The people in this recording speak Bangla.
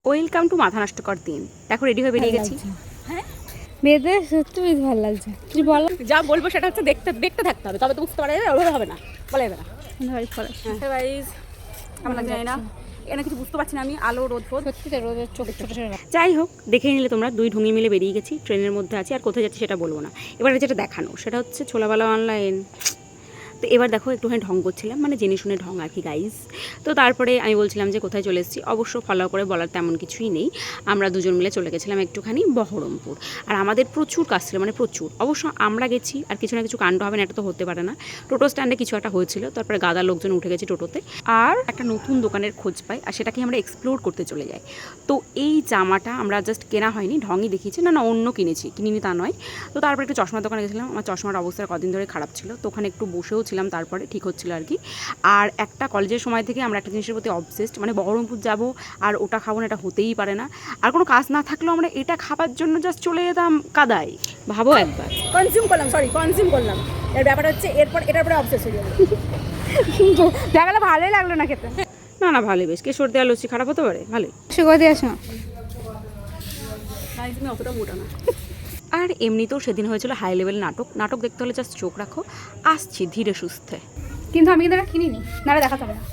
ওয়েলকাম টু মাথা নষ্টকর দিন। দেখো রেডি হয়ে বেরিয়ে গেছি। হ্যাঁ মেয়েদের সত্যি বেশ ভালো লাগছে। তুই বলো, যা বলবো সেটা হচ্ছে দেখতে দেখতে থাকতে হবে, তবে তো বুঝতে পারা যাবে, ওভাবে হবে না, বলা যাবে না। ভারী খরচ গাইস কেমন লাগছে জানি না, এখানে কিছু বুঝতে পারছি না আমি, আলো রোদ ফোদ সত্যি তো রোদের চোখ ছোটো ছোটো। যাই হোক, দেখেই নিলে তোমরা, দুই ঢুঙি মিলে বেরিয়ে গেছি, ট্রেনের মধ্যে আছি। আর কোথায় যাচ্ছি সেটা বলবো না, এবারে যেটা দেখানো সেটা হচ্ছে ছোলাবালা অনলাইন। তো এবার দেখো একটুখানি ঢং করছিলাম, মানে জেনে শুনে ঢং আর কি গাইজ। তো তারপরে আমি বলছিলাম যে কোথায় চলে এসেছি, অবশ্য ফলো করে বলার তেমন কিছুই নেই। আমরা দুজন মিলে চলে গেছিলাম একটুখানি বহরমপুর। আর আমাদের প্রচুর কাজ ছিল, মানে প্রচুর। অবশ্য আমরা গেছি আর কিছু না কিছু কাণ্ড হবে না, এটা তো হতে পারে না। টোটো স্ট্যান্ডে কিছু একটা হয়েছিল, তারপরে গাদা লোকজন উঠে গেছে টোটোতে, আর একটা নতুন দোকানের খোঁজ পাই, আর সেটাকে আমরা এক্সপ্লোর করতে চলে যাই। তো এই জামাটা আমরা জাস্ট কেনা হয়নি, ঢংই দেখিয়েছি, না অন্য কিনিনি তা নয়। তো তারপরে একটু চশমার দোকানে গেছিলাম, আমার চশমার অবস্থা কদিন ধরে খারাপ ছিল, তো ওখানে একটু বসেও ছিলাম, তারপরে ঠিক হচ্ছিল আর কি। আর একটা কলেজের সময় থেকে আমরা একটা জিনিসের প্রতি অবসেসড, মানে বহরমপুর যাব আর ওটা খাবো না, এটা হতেই পারে না। আর কোনো কাজ না থাকলেও আমরা এটা খাবার জন্য জাস্ট চলে যেতাম কাদায়, ভাবো একবার। কনজিউম করলাম, এর ব্যাপার হচ্ছে এরপর এটার পরে অবসেস হয়ে যাবে। দেখালে ভালোই লাগলো না খেতে। না ভালোই, বেশ কেশর দেওয়া লস্যি খারাপ হতে পারে, ভালোই। সুগো দিয়ে আসো। তুমি অতটা মোটা না। আর এমনিতেও সেদিন হয়েছিল হাই লেভেল নাটক দেখতে হলে জাস্ট চোখ রাখো, আসছি ধীরে সুস্থে। কিন্তু আমি কিন্তু কিনিনি, নাহলে দেখাতে হবে না।